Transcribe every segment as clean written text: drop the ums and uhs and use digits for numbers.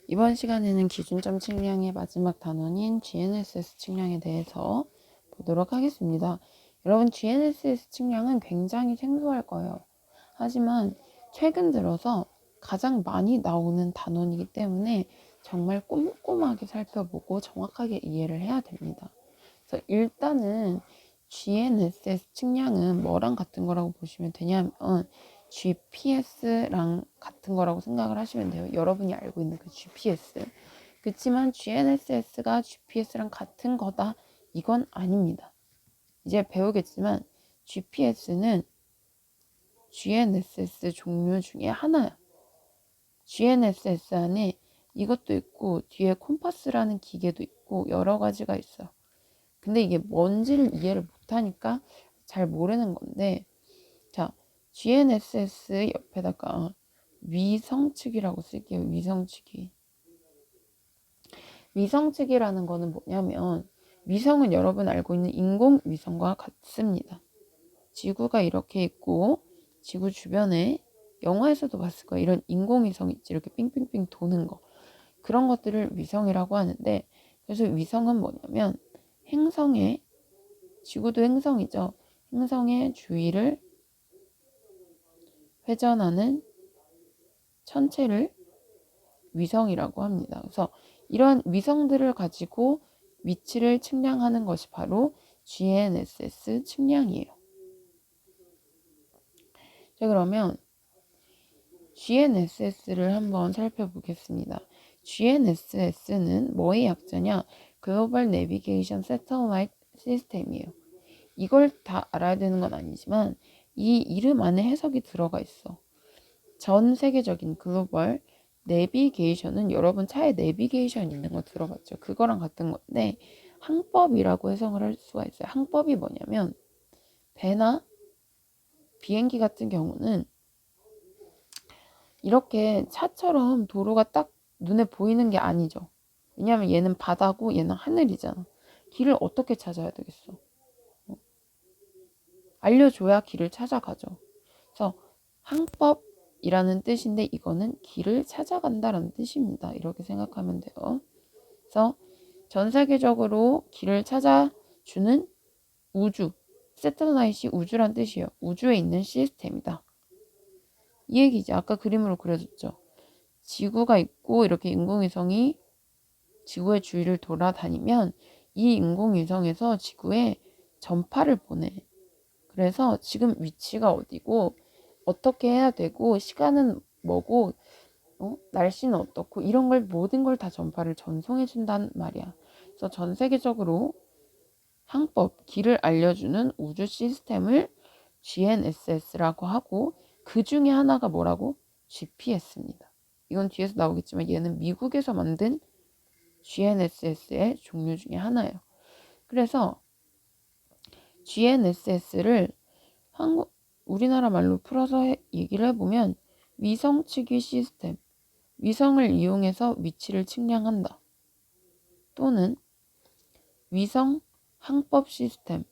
이번 시간에는 기준점 측량의 마지막 단원인 GNSS 측량에 대해서 보도록 하겠습니다. 여러분, GNSS 측량은 굉장히 생소할 거예요. 하지만 최근 들어서 가장 많이 나오는 단원이기 때문에 정말 꼼꼼하게 살펴보고 정확하게 이해를 해야 됩니다. 그래서 일단은 GNSS 측량은 뭐랑 같은 거라고 보시면 되냐면 GPS랑 같은 거라고 생각을 하시면 돼요. 여러분이 알고 있는 그 GPS. 그렇지만 GNSS가 GPS랑 같은 거다. 이건 아닙니다. 이제 배우겠지만 GPS는 GNSS 종류 중에 하나야. GNSS 안에 이것도 있고 뒤에 콤파스라는 기계도 있고 여러 가지가 있어요. 근데 이게 뭔지를 이해를 못하니까 잘 모르는 건데, 자, GNSS 옆에다가 위성측이라고 쓸게요. 위성측이. 위성측이라는 거는 뭐냐면, 위성은 여러분 알고 있는 인공위성과 같습니다. 지구가 이렇게 있고 지구 주변에 영화에서도 봤을 거예요. 이런 인공위성 있지, 이렇게 삥삥삥 도는 거. 그런 것들을 위성이라고 하는데, 그래서 위성은 뭐냐면 행성의, 지구도 행성이죠. 행성의 주위를 회전하는 천체를 위성이라고 합니다. 그래서 이런 위성들을 가지고 위치를 측량하는 것이 바로 GNSS 측량이에요. 자, 그러면 GNSS를 한번 살펴보겠습니다. GNSS는 뭐의 약자냐? 글로벌 내비게이션 세터라이트 시스템이에요. 이걸 다 알아야 되는 건 아니지만 이 이름 안에 해석이 들어가 있어. 전 세계적인 글로벌 내비게이션은 여러분 차에 내비게이션 있는 거 들어봤죠? 그거랑 같은 건데 항법이라고 해석을 할 수가 있어요. 항법이 뭐냐면 배나 비행기 같은 경우는 이렇게 차처럼 도로가 딱 눈에 보이는 게 아니죠. 왜냐하면 얘는 바다고 얘는 하늘이잖아. 길을 어떻게 찾아야 되겠어? 알려줘야 길을 찾아가죠. 그래서 항법이라는 뜻인데 이거는 길을 찾아간다라는 뜻입니다. 이렇게 생각하면 돼요. 그래서 전 세계적으로 길을 찾아주는 우주, 세터라이트이 우주란 뜻이에요. 우주에 있는 시스템이다. 이 얘기지. 아까 그림으로 그려줬죠. 지구가 있고 이렇게 인공위성이 지구의 주위를 돌아다니면 이 인공위성에서 지구에 전파를 보내. 그래서 지금 위치가 어디고 어떻게 해야 되고 시간은 뭐고 날씨는 어떻고 이런 걸 모든 걸 다 전파를 전송해 준단 말이야. 그래서 전 세계적으로 항법, 길을 알려주는 우주 시스템을 GNSS라고 하고 그 중에 하나가 뭐라고? GPS입니다. 이건 뒤에서 나오겠지만 얘는 미국에서 만든 GNSS의 종류 중에 하나예요. 그래서 GNSS를 우리나라 말로 풀어서 얘기를 해보면 위성 측위 시스템, 위성을 이용해서 위치를 측량한다. 또는 위성 항법 시스템,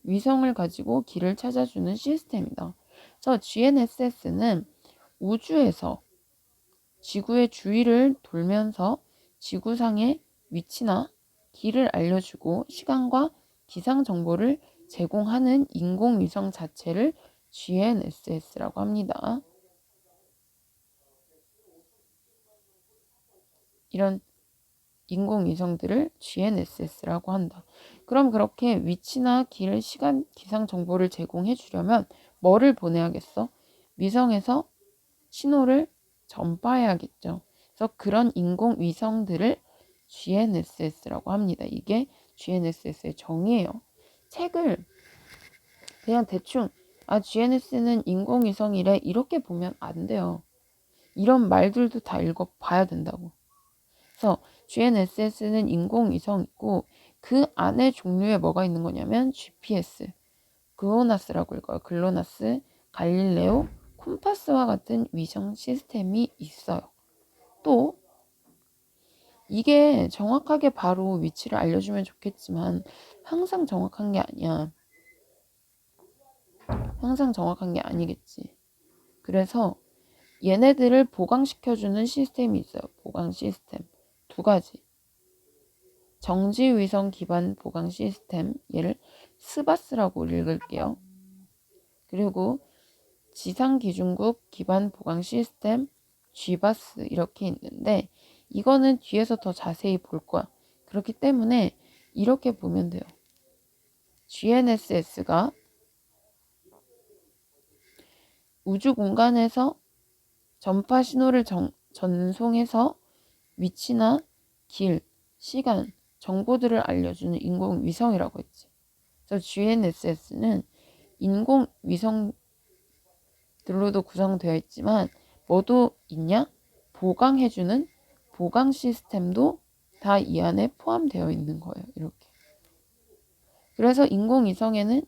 위성을 가지고 길을 찾아주는 시스템이다. 그래서 GNSS는 우주에서 지구의 주위를 돌면서 지구상의 위치나 길을 알려주고 시간과 기상 정보를 제공하는 인공위성 자체를 GNSS라고 합니다. 이런 인공위성들을 GNSS라고 한다. 그럼 그렇게 위치나 길, 시간, 기상 정보를 제공해 주려면 뭐를 보내야겠어? 위성에서 신호를 전파해야겠죠. 그래서 그런 인공위성들을 GNSS라고 합니다. 이게 GNSS의 정의예요. 책을 그냥 대충 GNS는 인공위성이래 이렇게 보면 안 돼요. 이런 말들도 다 읽어봐야 된다고. 그래서 GNSS는 인공위성이고 그 안에 종류에 뭐가 있는 거냐면 GPS, 글로나스라고 읽어요. 글로나스, 갈릴레오, 콤파스와 같은 위성 시스템이 있어요. 또 이게 정확하게 바로 위치를 알려주면 좋겠지만 항상 정확한 게 아니야. 항상 정확한 게 아니겠지. 그래서 얘네들을 보강시켜주는 시스템이 있어요. 보강 시스템. 두 가지. 정지위성 기반 보강 시스템, 얘를 스바스라고 읽을게요. 그리고 지상기준국 기반 보강 시스템, GBAS 이렇게 있는데 이거는 뒤에서 더 자세히 볼 거야. 그렇기 때문에 이렇게 보면 돼요. GNSS가 우주 공간에서 전파 신호를 전송해서 위치나 길, 시간, 정보들을 알려주는 인공위성이라고 했지. 그래서 GNSS는 인공위성들로도 구성되어 있지만 뭐도 있냐? 보강해주는 보강 시스템도 다 이 안에 포함되어 있는 거예요. 이렇게. 그래서 인공위성에는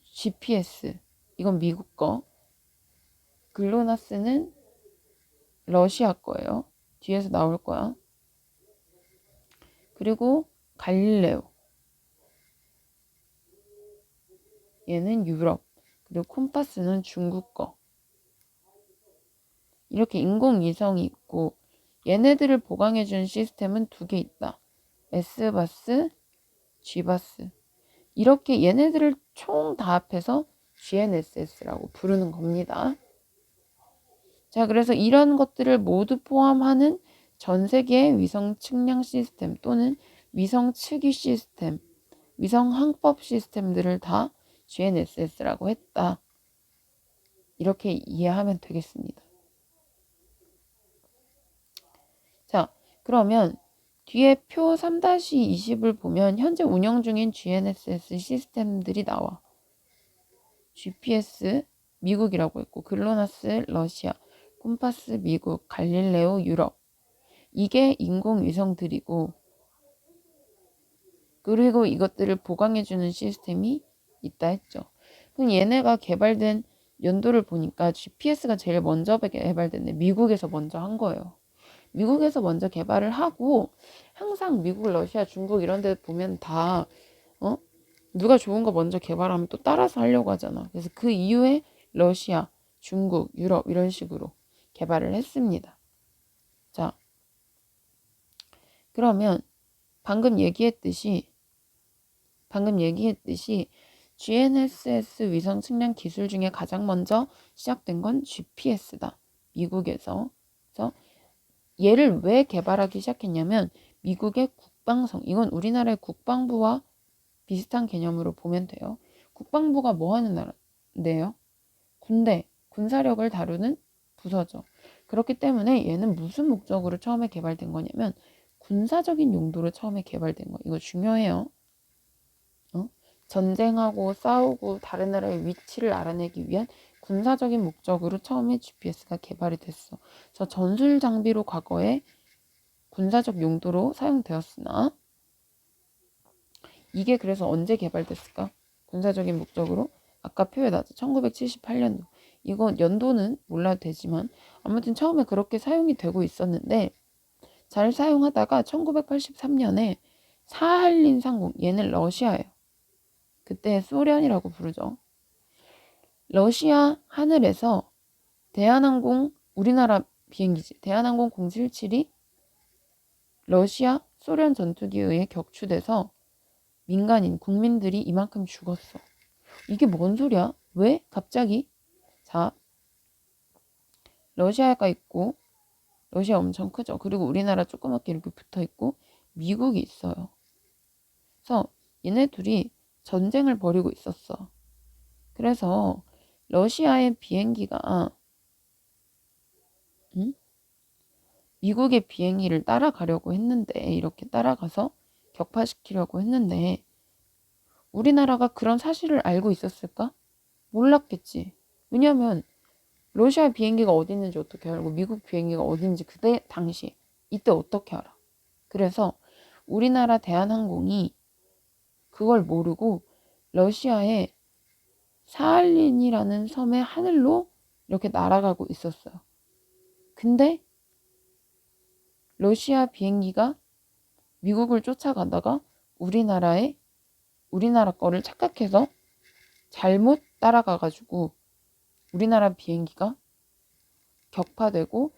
GPS, 이건 미국 거, 글로나스는 러시아 거예요. 뒤에서 나올 거야. 그리고 갈릴레오, 얘는 유럽, 그리고 콤파스는 중국 거. 이렇게 인공위성이 있고 얘네들을 보강해주는 시스템은 두 개 있다. S바스, G바스. 이렇게 얘네들을 총 다 합해서 GNSS라고 부르는 겁니다. 자, 그래서 이런 것들을 모두 포함하는 전 세계의 위성 측량 시스템 또는 위성 측위 시스템, 위성 항법 시스템들을 다 GNSS라고 했다. 이렇게 이해하면 되겠습니다. 자, 그러면 뒤에 표 3-20을 보면 현재 운영 중인 GNSS 시스템들이 나와. GPS 미국이라고 했고, 글로나스 러시아, 콤파스 미국, 갈릴레오 유럽. 이게 인공위성들이고, 그리고 이것들을 보강해주는 시스템이 있다 했죠. 그럼 얘네가 개발된 연도를 보니까 GPS가 제일 먼저 개발됐네. 미국에서 먼저 한 거예요. 미국에서 먼저 개발을 하고 항상 미국, 러시아, 중국 이런 데 보면 다 누가 좋은 거 먼저 개발하면 또 따라서 하려고 하잖아. 그래서 그 이후에 러시아, 중국, 유럽 이런 식으로 개발을 했습니다. 자, 그러면 방금 얘기했듯이 GNSS 위성 측량 기술 중에 가장 먼저 시작된 건 GPS다. 미국에서. 그래서 얘를 왜 개발하기 시작했냐면 미국의 국방성, 이건 우리나라의 국방부와 비슷한 개념으로 보면 돼요. 국방부가 뭐 하는 나라인데요? 군대, 군사력을 다루는 부서죠. 그렇기 때문에 얘는 무슨 목적으로 처음에 개발된 거냐면 군사적인 용도로 처음에 개발된 거. 이거 중요해요. 전쟁하고 싸우고 다른 나라의 위치를 알아내기 위한 군사적인 목적으로 처음에 GPS가 개발이 됐어. 그래서 전술 장비로 과거에 군사적 용도로 사용되었으나 이게 그래서 언제 개발됐을까? 군사적인 목적으로 아까 표에 나왔죠. 1978년도. 이거 연도는 몰라도 되지만 아무튼 처음에 그렇게 사용이 되고 있었는데 잘 사용하다가 1983년에 사할린 상공, 얘는 러시아예요. 그때 소련이라고 부르죠. 러시아 하늘에서 대한항공, 우리나라 비행기지, 대한항공 077이 러시아, 소련 전투기에 의해 격추돼서 민간인, 국민들이 이만큼 죽었어. 이게 뭔 소리야? 왜? 갑자기? 자, 러시아가 있고, 러시아 엄청 크죠. 그리고 우리나라 조그맣게 이렇게 붙어 있고, 미국이 있어요. 그래서 얘네 둘이 전쟁을 벌이고 있었어. 그래서 러시아의 비행기가 미국의 비행기를 따라가려고 했는데 이렇게 따라가서 격파시키려고 했는데 우리나라가 그런 사실을 알고 있었을까? 몰랐겠지. 왜냐하면 러시아 비행기가 어디 있는지 어떻게 알고 미국 비행기가 어딘지 그때 당시 이때 어떻게 알아? 그래서 우리나라 대한항공이 그걸 모르고 러시아의 사할린이라는 섬의 하늘로 이렇게 날아가고 있었어요. 근데 러시아 비행기가 미국을 쫓아가다가 우리나라 거를 착각해서 잘못 따라가가지고 우리나라 비행기가 격파되고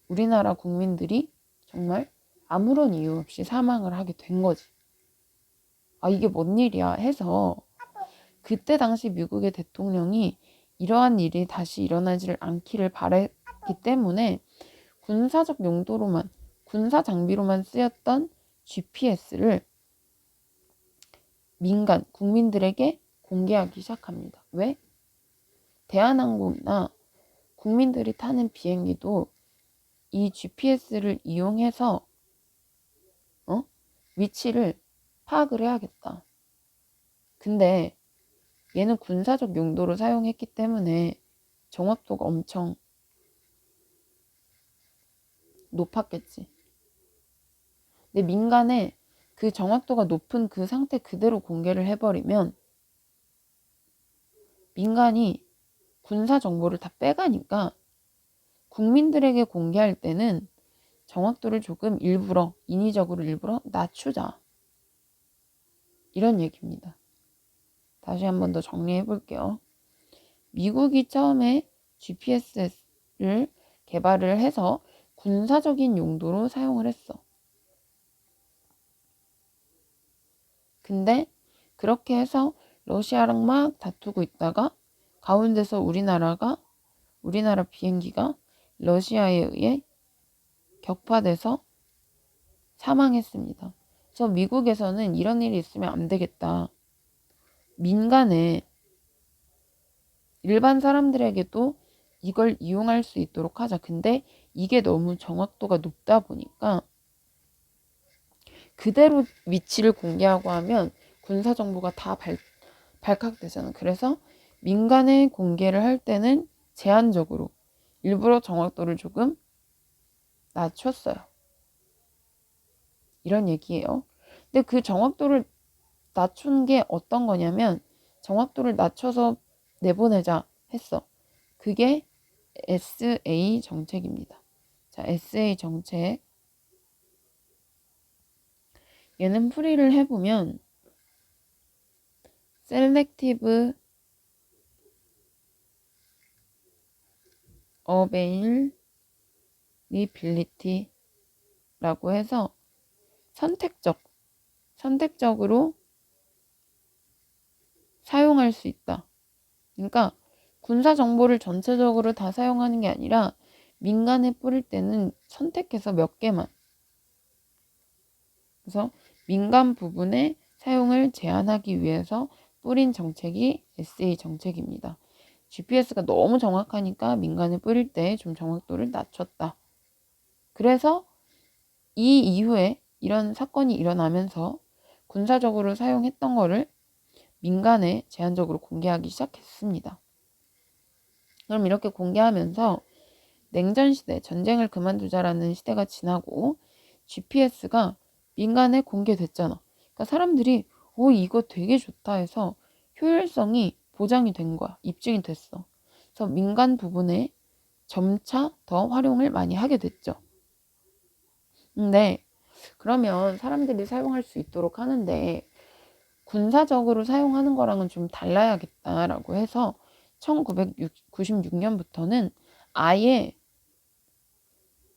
우리나라 국민들이 정말 아무런 이유 없이 사망을 하게 된 거지. 아, 이게 뭔 일이야 해서 그때 당시 미국의 대통령이 이러한 일이 다시 일어나지를 않기를 바랬기 때문에 군사적 용도로만, 군사 장비로만 쓰였던 GPS를 민간 국민들에게 공개하기 시작합니다. 왜? 대한항공이나 국민들이 타는 비행기도 이 GPS를 이용해서 위치를 파악을 해야겠다. 근데 얘는 군사적 용도로 사용했기 때문에 정확도가 엄청 높았겠지. 근데 민간에 그 정확도가 높은 그 상태 그대로 공개를 해버리면 민간이 군사 정보를 다 빼가니까 국민들에게 공개할 때는 정확도를 조금 일부러, 인위적으로 일부러 낮추자. 이런 얘기입니다. 다시 한 번 더 정리해 볼게요. 미국이 처음에 GPS를 개발을 해서 군사적인 용도로 사용을 했어. 근데 그렇게 해서 러시아랑 막 다투고 있다가 가운데서 우리나라 비행기가 러시아에 의해 격파돼서 사망했습니다. 그래서 미국에서는 이런 일이 있으면 안 되겠다. 민간에 일반 사람들에게도 이걸 이용할 수 있도록 하자. 근데 이게 너무 정확도가 높다 보니까 그대로 위치를 공개하고 하면 군사정보가 다 발칵되잖아. 그래서 민간에 공개를 할 때는 제한적으로 일부러 정확도를 조금 낮췄어요. 이런 얘기예요. 근데 그 정확도를 낮춘 게 어떤 거냐면 정확도를 낮춰서 내보내자 했어. 그게 SA 정책입니다. 자, SA 정책. 얘는 풀이를 해보면 Selective Availability라고 해서 선택적으로 사용할 수 있다. 그러니까 군사 정보를 전체적으로 다 사용하는 게 아니라 민간에 뿌릴 때는 선택해서 몇 개만. 그래서 민간 부분의 사용을 제한하기 위해서 뿌린 정책이 SA 정책입니다. GPS가 너무 정확하니까 민간에 뿌릴 때 좀 정확도를 낮췄다. 그래서 이 이후에 이런 사건이 일어나면서 군사적으로 사용했던 거를 민간에 제한적으로 공개하기 시작했습니다. 그럼 이렇게 공개하면서 냉전 시대, 전쟁을 그만두자라는 시대가 지나고 GPS가 민간에 공개됐잖아. 그러니까 사람들이 이거 되게 좋다 해서 효율성이 보장이 된 거야. 입증이 됐어. 그래서 민간 부분에 점차 더 활용을 많이 하게 됐죠. 근데 그러면 사람들이 사용할 수 있도록 하는데 군사적으로 사용하는 거랑은 좀 달라야겠다라고 해서 1996년부터는 아예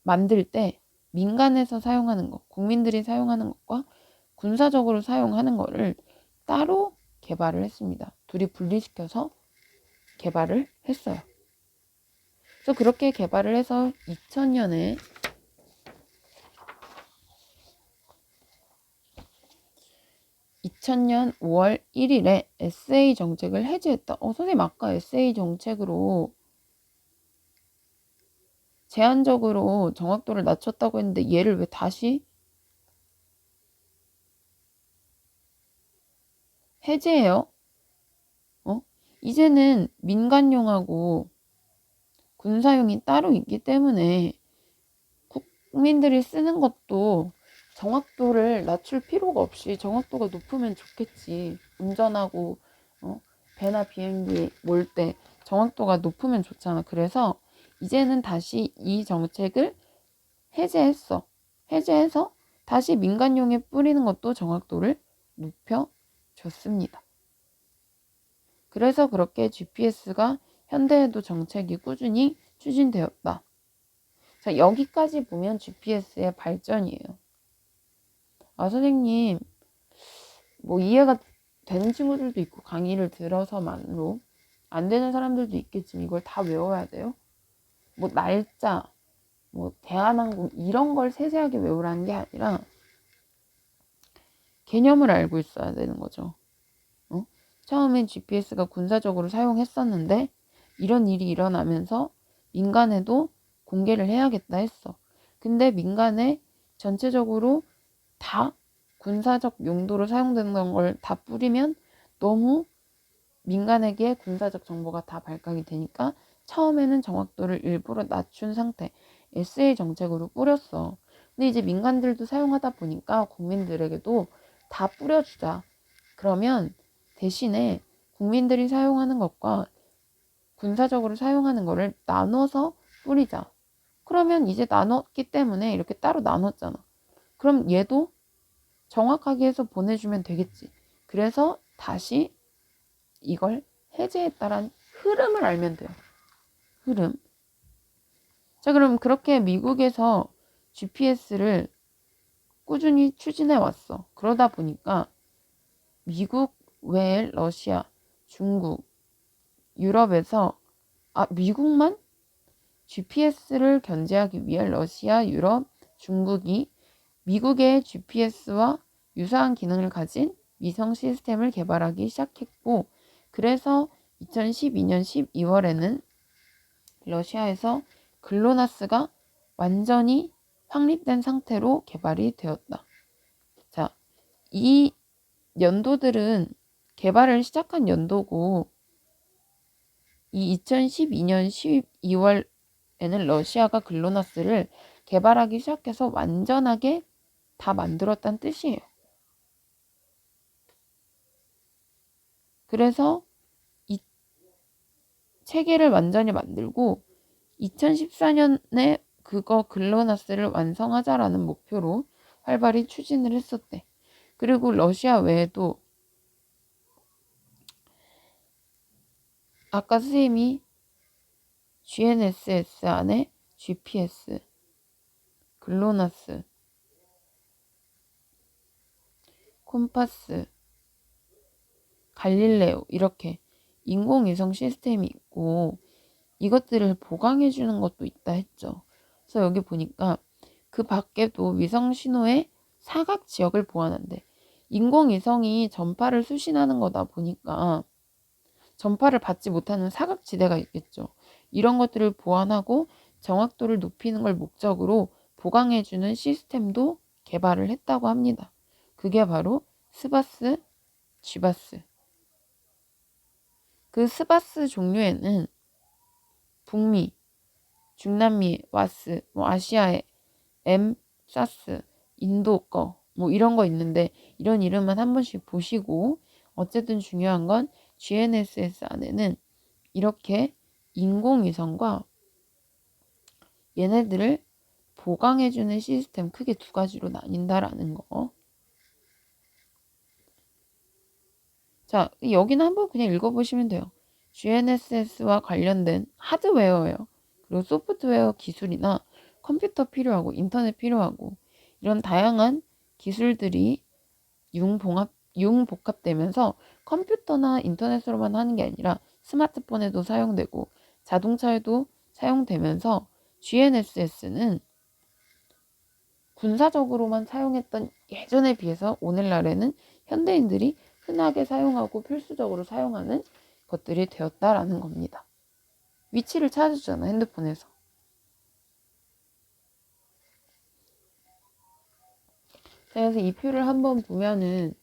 만들 때 민간에서 사용하는 것, 국민들이 사용하는 것과 군사적으로 사용하는 거를 따로 개발을 했습니다. 둘이 분리시켜서 개발을 했어요. 그래서 그렇게 개발을 해서 2000년 5월 1일에 SA 정책을 해제했다. 선생님 아까 SA 정책으로 제한적으로 정확도를 낮췄다고 했는데 얘를 왜 다시 해제해요? 이제는 민간용하고 군사용이 따로 있기 때문에 국민들이 쓰는 것도 정확도를 낮출 필요가 없이 정확도가 높으면 좋겠지. 운전하고 배나 비행기 몰 때 정확도가 높으면 좋잖아. 그래서 이제는 다시 이 정책을 해제해서 다시 민간용에 뿌리는 것도 정확도를 높여줬습니다. 그래서 그렇게 GPS가 현대에도 정책이 꾸준히 추진되었다. 자, 여기까지 보면 GPS의 발전이에요. 아, 선생님, 뭐 이해가 되는 친구들도 있고 강의를 들어서만으로 안 되는 사람들도 있겠지만 이걸 다 외워야 돼요? 뭐 날짜, 뭐 대한항공 이런 걸 세세하게 외우라는 게 아니라 개념을 알고 있어야 되는 거죠. 처음엔 GPS가 군사적으로 사용했었는데 이런 일이 일어나면서 민간에도 공개를 해야겠다 했어. 근데 민간에 전체적으로 다 군사적 용도로 사용되는 걸 다 뿌리면 너무 민간에게 군사적 정보가 다 발각이 되니까 처음에는 정확도를 일부러 낮춘 상태 SA 정책으로 뿌렸어. 근데 이제 민간들도 사용하다 보니까 국민들에게도 다 뿌려주자. 그러면 대신에 국민들이 사용하는 것과 군사적으로 사용하는 거를 나눠서 뿌리자. 그러면 이제 나눴기 때문에 이렇게 따로 나눴잖아. 그럼 얘도 정확하게 해서 보내주면 되겠지. 그래서 다시 이걸 해제했다란 흐름을 알면 돼요. 흐름. 자, 그럼 그렇게 미국에서 GPS를 꾸준히 추진해 왔어. 그러다 보니까 미국 외에 러시아, 중국, 유럽에서 미국만 GPS를 견제하기 위해 러시아, 유럽, 중국이 미국의 GPS와 유사한 기능을 가진 위성 시스템을 개발하기 시작했고, 그래서 2012년 12월에는 러시아에서 글로나스가 완전히 확립된 상태로 개발이 되었다. 자, 이 연도들은 개발을 시작한 연도고, 이 2012년 12월에는 러시아가 글로나스를 개발하기 시작해서 완전하게 다 만들었다는 뜻이에요. 그래서 이 체계를 완전히 만들고 2014년에 그거 글로나스를 완성하자라는 목표로 활발히 추진을 했었대. 그리고 러시아 외에도 아까 선생님이 GNSS 안에 GPS, 글로나스, 콤파스, 갈릴레오 이렇게 인공위성 시스템이 있고 이것들을 보강해 주는 것도 있다 했죠. 그래서 여기 보니까 그 밖에도 위성 신호의 사각 지역을 보완한대. 인공위성이 전파를 수신하는 거다 보니까 전파를 받지 못하는 사각지대가 있겠죠. 이런 것들을 보완하고 정확도를 높이는 걸 목적으로 보강해주는 시스템도 개발을 했다고 합니다. 그게 바로 스바스, 쥐바스. 그 스바스 종류에는 북미, 중남미, 와스, 아시아의 M, 사스, 인도 거, 이런 거 있는데 이런 이름은 한 번씩 보시고 어쨌든 중요한 건 GNSS 안에는 이렇게 인공위성과 얘네들을 보강해주는 시스템 크게 두 가지로 나뉜다라는 거. 자, 여기는 한번 그냥 읽어보시면 돼요. GNSS와 관련된 하드웨어예요. 그리고 소프트웨어 기술이나 컴퓨터 필요하고 인터넷 필요하고 이런 다양한 기술들이 융복합되면서 컴퓨터나 인터넷으로만 하는 게 아니라 스마트폰에도 사용되고 자동차에도 사용되면서 GNSS는 군사적으로만 사용했던 예전에 비해서 오늘날에는 현대인들이 흔하게 사용하고 필수적으로 사용하는 것들이 되었다라는 겁니다. 위치를 찾아주잖아, 핸드폰에서. 그래서 이 표를 한번 보면은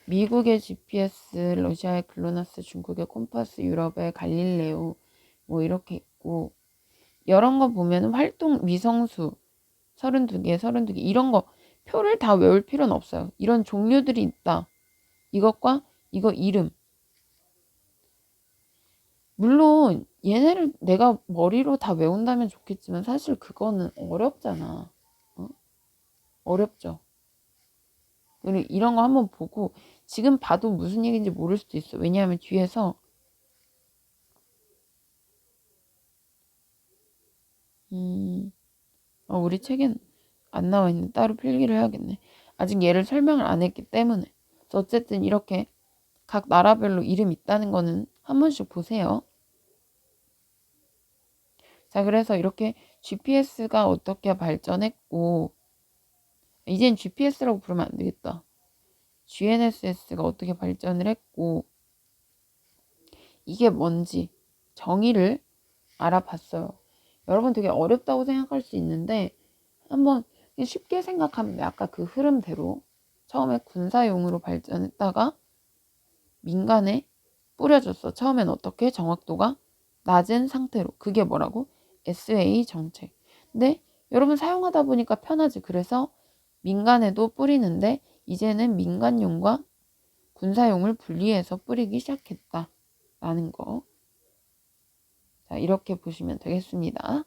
미국의 GPS, 러시아의 글로나스, 중국의 콤파스, 유럽의 갈릴레오 이렇게 있고 이런 거 보면 활동 위성수 32개 이런 거 표를 다 외울 필요는 없어요. 이런 종류들이 있다. 이것과 이거 이름. 물론 얘네를 내가 머리로 다 외운다면 좋겠지만 사실 그거는 어렵잖아. 어렵죠. 그리고 이런 거 한번 보고 지금 봐도 무슨 얘기인지 모를 수도 있어. 왜냐하면 뒤에서 우리 책엔 안 나와 있네. 따로 필기를 해야겠네. 아직 얘를 설명을 안 했기 때문에. 그래서 어쨌든 이렇게 각 나라별로 이름 있다는 거는 한 번씩 보세요. 자, 그래서 이렇게 GPS가 어떻게 발전했고, 이젠 GPS라고 부르면 안 되겠다. GNSS가 어떻게 발전을 했고, 이게 뭔지 정의를 알아봤어요. 여러분 되게 어렵다고 생각할 수 있는데, 한번 쉽게 생각하면 돼. 아까 그 흐름대로 처음에 군사용으로 발전했다가 민간에 뿌려졌어. 처음엔 어떻게? 정확도가 낮은 상태로. 그게 뭐라고? SA 정책. 근데 여러분 사용하다 보니까 편하지. 그래서 민간에도 뿌리는데 이제는 민간용과 군사용을 분리해서 뿌리기 시작했다. 라는 거. 자, 이렇게 보시면 되겠습니다.